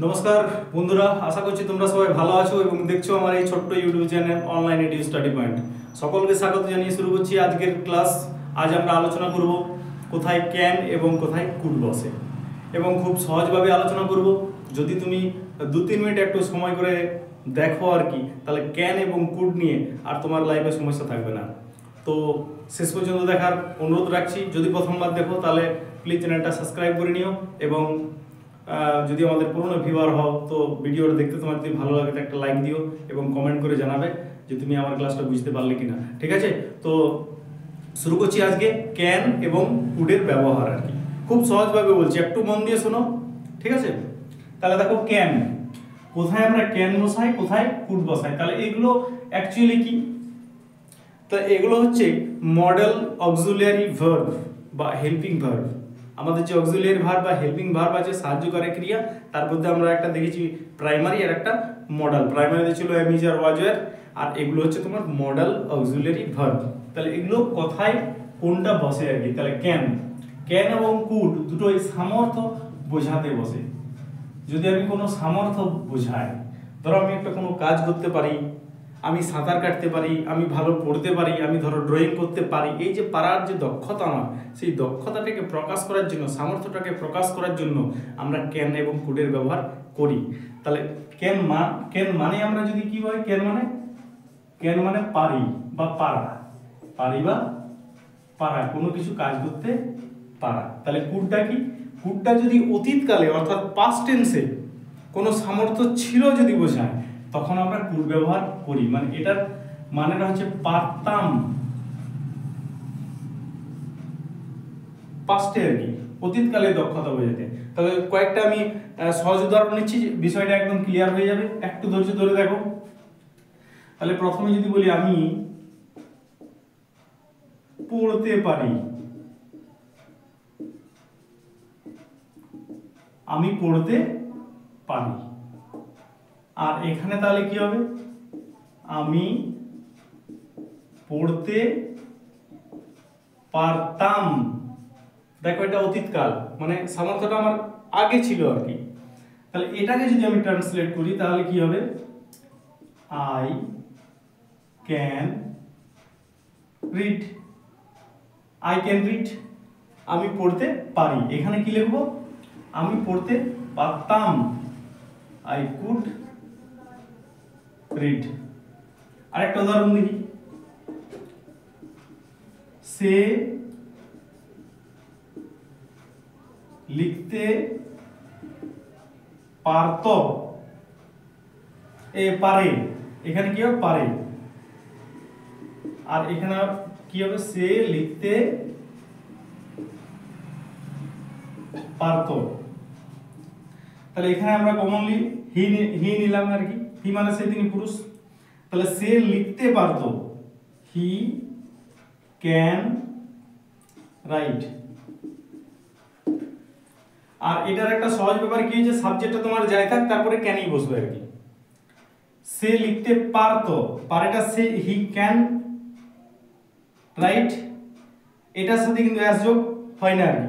নমস্কার বন্ধুরা, আশা করছি তোমরা সবাই ভালো আছো এবং দেখছো আমার এই ছোট্ট YouTube channel online edu study point. সকলকে স্বাগত জানিয়ে শুরু করছি আজকের ক্লাস। আজ আমরা আলোচনা করব কোথায় ক্যান এবং কোথায় কুড বসে, এবং খুব সহজভাবে আলোচনা করব। যদি তুমি 2-3 মিনিট একটু সময় করে দেখো আর কি, তাহলে ক্যান এবং কুড নিয়ে আর তোমার লাইফে সমস্যা থাকবে না। তো শেষ পর্যন্ত দেখার অনুরোধ রাখছি। যদি প্রথমবার দেখো তাহলে প্লিজ চ্যানেলটা সাবস্ক্রাইব করে নিও, এবং যদি আমাদের পুরনো ভিউয়ার হও তো ভিডিওটা দেখতে তোমার যদি ভালো লাগে তো একটা লাইক দিও এবং কমেন্ট করে জানাবে যে তুমি আমার ক্লাসটা বুঝতে পারলে কিনা। ঠিক আছে, তো শুরু করছি আজকে ক্যান এবং কুডের ব্যবহার আর কি। খুব সহজভাবে বলছি, একটু মন দিয়ে শোনো। ঠিক আছে, তাহলে দেখো ক্যান, কোথায় আমরা ক্যান বসাই, কোথায় কুড বসাই। তাহলে এগুলো অ্যাকচুয়ালি কি? তো এগুলো হচ্ছে মডেল অক্সিলিয়ারি ভার্ব বা হেল্পিং ভার্ব। আমাদের যে অক্সিলিয়ারি ভার্ব বা হেল্পিং ভার্ব আছে, সাহায্যকারী ক্রিয়া, তার মধ্যে আমরা একটা দেখেছি প্রাইমারি আর একটা মডেল। প্রাইমারিতে ছিল am is are was were, আর এগুলো হচ্ছে তোমার মডেল অক্সিলিয়ারি ভার্ব। তাহলে এগুলো কোথায় কোনটা বসে আর কি। তাহলে ক্যান এবং কুড দুটোই সামর্থ্য বোঝাতে বসে। যদি আমি কোনো সামর্থ্য বোঝাই, ধরো আমি একটা কোনো কাজ করতে পারি, আমি সাঁতার কাটতে পারি, আমি ভালো পড়তে পারি, আমি ধরো ড্রয়িং করতে পারি, এই যে পারার যে দক্ষতা আমার, সেই দক্ষতাটাকে প্রকাশ করার জন্য, সামর্থ্যটাকে প্রকাশ করার জন্য আমরা ক্যান এবং কুডের ব্যবহার করি। তাহলে ক্যান মানে আমরা যদি কি হয়, ক্যান মানে পারি বা পারা, পারি বা পারা, কোনো কিছু কাজ করতে পারা। তাহলে কুডটা কি? কুডটা যদি অতীতকালে অর্থাৎ পাস্ট টেন্সে কোনো সামর্থ্য ছিল যদি বোঝায়, তখন আমরা কুড ব্যবহার করি। মানে এটার মানেটা হচ্ছে পারতাম, পাস্টে আর কি, অতীতকালে দক্ষতা বোঝাতে। তবে কয়েকটা আমি সহজ উদাহরণ নিচ্ছি, বিষয়টা একদম ক্লিয়ার হয়ে যাবে। একটু ধৈর্য ধরে দেখো। তাহলে প্রথমে যদি বলি আমি পড়তে পারি, আমি পড়তে পারি। আর এখানে তাহলে কি হবে? আমি পড়তে পারতাম। দেখো এটা অতীতকাল, মানে সামর্থ্যটা আমার আগে ছিল আর কি। তাহলে এটাকে যদি আমি ট্রান্সলেট করি তাহলে কি হবে? I can read. I can read, আমি পড়তে পারি। এখানে কি লিখবো? আমি পড়তে পারতাম, আই কুড রিড। আরেকটা উদাহরণ দেখি। সে লিখতে পারত, পারে, এখানে কি হবে? পারে। আর এখানে কি হবে? সে লিখতে পারত। তাহলে এখানে আমরা কমনলি হি নিলাম আর কি। হি মানে সে, তিনি পুরুষ। তাহলে সে লিখতে পারত, হি ক্যান রাইট। আর এটার একটা সহজ ব্যাপার কি হচ্ছে, সাবজেক্টটা তোমার যাই থাক তারপরে ক্যানই বসবে আর কি। সে লিখতে পারত, পারেটা সে, হি ক্যান রাইট, এটার সাথে কিন্তু অ্যাস যোগ হয় না আর কি।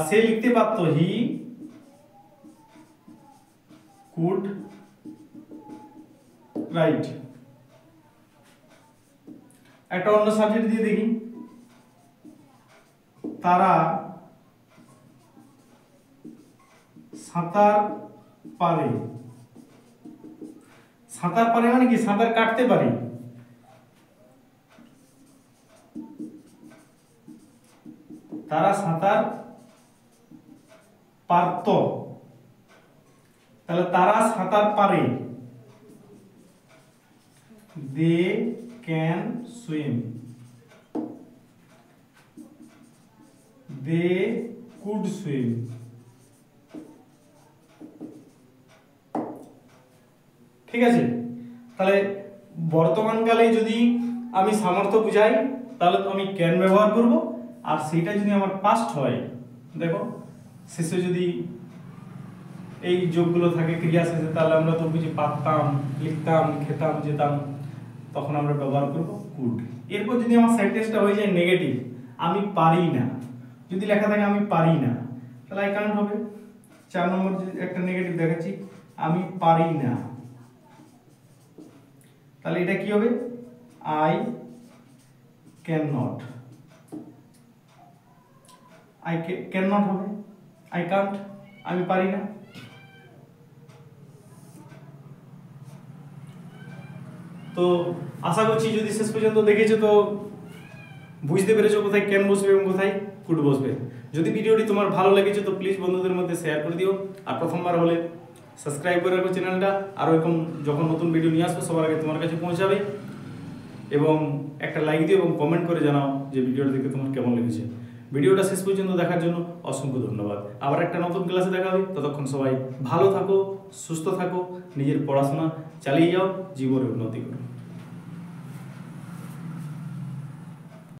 সে লিখতে পারত, হি কুড রাইট। একটা অন্য সাবজেক্ট দিয়ে দেখি। তারা সাঁতার পারে। সাঁতার পারে মানে কি? সাঁতার কাটতে পারে। তারা সাঁতার পারত, তাহলে তারা সাঁতার পারে। They can swim, they could swim. ঠিক আছে, তাহলে বর্তমানকালে যদি আমি সামর্থ্য বুঝাই তাহলে তো আমি ক্যান ব্যবহার করব। আর সেটা যদি আমার পাস্ট হয়, দেখো শেষে যদি এই যোগগুলো থাকে ক্রিয়া শেষে, তাহলে আমরা তো বুঝি পারতাম, লিখতাম, খেতাম, যেতাম, তখন আমরা ব্যবহার করব কুড। এরপর যদি আমার সেন্টেন্সটা হয়ে যায় নেগেটিভ, আমি পারি না, যদি লেখা থাকে আমি পারি না, তাহলে আই কান্ট হবে। 4 নম্বর যে একটা নেগেটিভ দেখাচ্ছি, আমি পারি না, তাহলে এটা কি হবে? I can not. I can not হবে আই কান্ট, আমি পারি না। তো আশা করছি যদি শেষ পর্যন্ত দেখেছো তো বুঝতে পেরেছো কোথায় ক্যান বসবে এবং কোথায় কুড বসবে। যদি ভিডিওটি তোমার ভালো লেগেছে তো প্লিজ বন্ধুদের মধ্যে শেয়ার করে দিও, আর প্রথমবার হলে সাবস্ক্রাইব করে রাখো চ্যানেলটা, আর এরকম যখন নতুন ভিডিও নিয়ে আসবো সবার আগে তোমার কাছে পৌঁছাবে। এবং একটা লাইক দিও এবং কমেন্ট করে জানাও যে ভিডিওটা দেখে তোমার কেমন লেগেছে। ভিডিওটা শেষ পর্যন্ত দেখার জন্য অসংখ্য ধন্যবাদ। আবার একটা নতুন ক্লাসে দেখা হবে, ততক্ষণ সবাই ভালো থাকো, সুস্থ থাকো, নিজের পড়াশোনা চালিয়ে যাও, জীবনে উন্নতি করো।